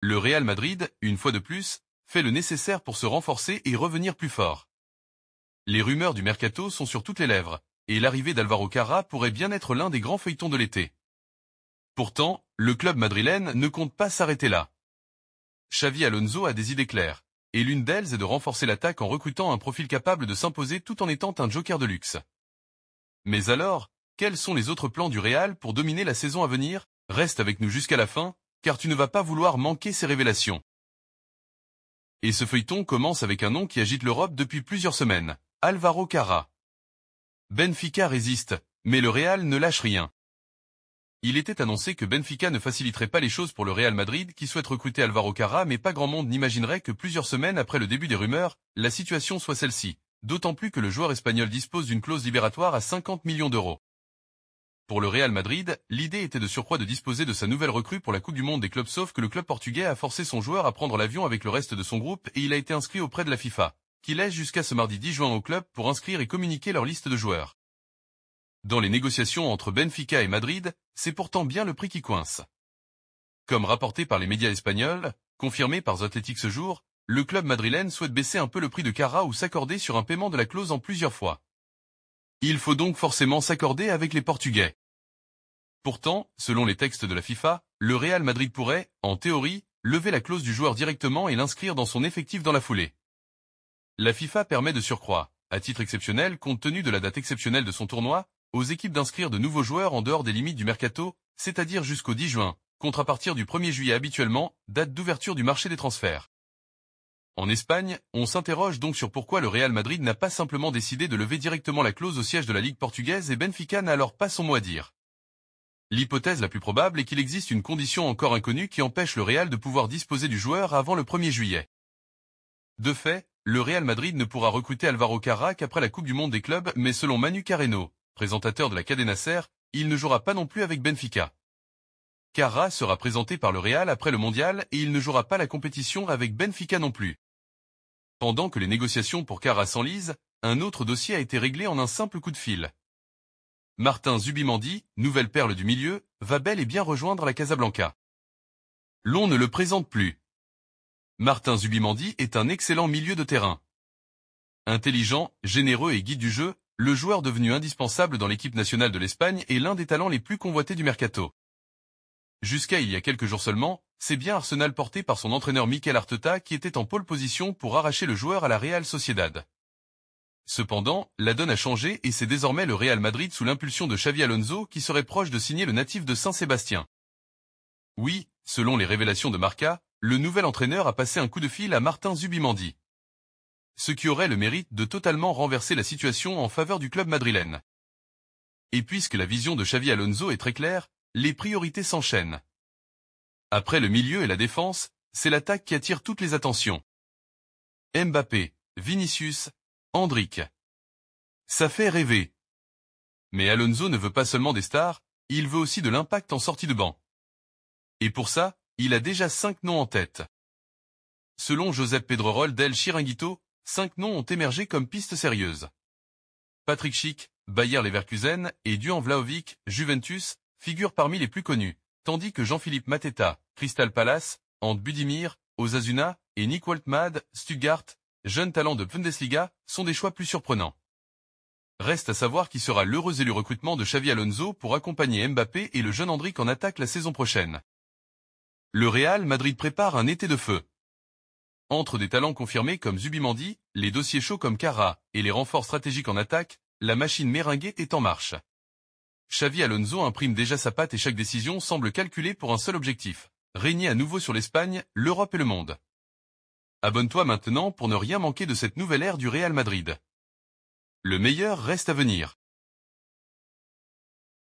le Real Madrid, une fois de plus, fait le nécessaire pour se renforcer et revenir plus fort. Les rumeurs du mercato sont sur toutes les lèvres, et l'arrivée d'Álvaro Carrá pourrait bien être l'un des grands feuilletons de l'été. Pourtant, le club madrilène ne compte pas s'arrêter là. Xavi Alonso a des idées claires, et l'une d'elles est de renforcer l'attaque en recrutant un profil capable de s'imposer tout en étant un joker de luxe. Mais alors, quels sont les autres plans du Real pour dominer la saison à venir? Reste avec nous jusqu'à la fin, car tu ne vas pas vouloir manquer ces révélations. Et ce feuilleton commence avec un nom qui agite l'Europe depuis plusieurs semaines, Álvaro Carrá. Benfica résiste, mais le Real ne lâche rien. Il était annoncé que Benfica ne faciliterait pas les choses pour le Real Madrid qui souhaite recruter Álvaro Carrá, mais pas grand monde n'imaginerait que plusieurs semaines après le début des rumeurs, la situation soit celle-ci, d'autant plus que le joueur espagnol dispose d'une clause libératoire à 50 millions d'euros. Pour le Real Madrid, l'idée était de surcroît de disposer de sa nouvelle recrue pour la Coupe du Monde des clubs, sauf que le club portugais a forcé son joueur à prendre l'avion avec le reste de son groupe et il a été inscrit auprès de la FIFA, qui laisse jusqu'à ce mardi 10 juin au club pour inscrire et communiquer leur liste de joueurs. Dans les négociations entre Benfica et Madrid, c'est pourtant bien le prix qui coince. Comme rapporté par les médias espagnols, confirmé par The Athletic ce jour, le club madrilène souhaite baisser un peu le prix de Carrá ou s'accorder sur un paiement de la clause en plusieurs fois. Il faut donc forcément s'accorder avec les Portugais. Pourtant, selon les textes de la FIFA, le Real Madrid pourrait, en théorie, lever la clause du joueur directement et l'inscrire dans son effectif dans la foulée. La FIFA permet de surcroît, à titre exceptionnel compte tenu de la date exceptionnelle de son tournoi, aux équipes d'inscrire de nouveaux joueurs en dehors des limites du mercato, c'est-à-dire jusqu'au 10 juin, contre à partir du 1er juillet habituellement, date d'ouverture du marché des transferts. En Espagne, on s'interroge donc sur pourquoi le Real Madrid n'a pas simplement décidé de lever directement la clause au siège de la Ligue portugaise et Benfica n'a alors pas son mot à dire. L'hypothèse la plus probable est qu'il existe une condition encore inconnue qui empêche le Real de pouvoir disposer du joueur avant le 1er juillet. De fait, le Real Madrid ne pourra recruter Álvaro Carrá qu'après la Coupe du Monde des clubs, mais selon Manu Carreno, présentateur de la Cadena Ser, il ne jouera pas non plus avec Benfica. Carrá sera présenté par le Real après le mondial et il ne jouera pas la compétition avec Benfica non plus. Pendant que les négociations pour Carrá s'enlisent, un autre dossier a été réglé en un simple coup de fil. Martin Zubimendi, nouvelle perle du milieu, va bel et bien rejoindre la Casablanca. L'on ne le présente plus. Martin Zubimendi est un excellent milieu de terrain. Intelligent, généreux et guide du jeu, le joueur devenu indispensable dans l'équipe nationale de l'Espagne est l'un des talents les plus convoités du mercato. Jusqu'à il y a quelques jours seulement, c'est bien Arsenal porté par son entraîneur Mikel Arteta qui était en pole position pour arracher le joueur à la Real Sociedad. Cependant, la donne a changé et c'est désormais le Real Madrid sous l'impulsion de Xavi Alonso qui serait proche de signer le natif de Saint-Sébastien. Oui, selon les révélations de Marca, le nouvel entraîneur a passé un coup de fil à Martin Zubimendi. Ce qui aurait le mérite de totalement renverser la situation en faveur du club madrilène. Et puisque la vision de Xavi Alonso est très claire, les priorités s'enchaînent. Après le milieu et la défense, c'est l'attaque qui attire toutes les attentions. Mbappé, Vinicius, Endrick. Ça fait rêver. Mais Alonso ne veut pas seulement des stars, il veut aussi de l'impact en sortie de banc. Et pour ça, il a déjà 5 noms en tête. Selon Josep Pedrerol d'El Chiringuito, 5 noms ont émergé comme pistes sérieuses. Patrick Schick, Bayer Leverkusen, et Dusan Vlahovic, Juventus, figurent parmi les plus connus, tandis que Jean-Philippe Mateta, Crystal Palace, Ant Budimir, Osasuna, et Nick Woltmad, Stuttgart, jeunes talents de Bundesliga, sont des choix plus surprenants. Reste à savoir qui sera l'heureux élu recrutement de Xavi Alonso pour accompagner Mbappé et le jeune Endrick en attaque la saison prochaine. Le Real Madrid prépare un été de feu. Entre des talents confirmés comme Zubimendi, les dossiers chauds comme Carrá, et les renforts stratégiques en attaque, la machine méringuée est en marche. Xavi Alonso imprime déjà sa patte et chaque décision semble calculée pour un seul objectif, régner à nouveau sur l'Espagne, l'Europe et le monde. Abonne-toi maintenant pour ne rien manquer de cette nouvelle ère du Real Madrid. Le meilleur reste à venir.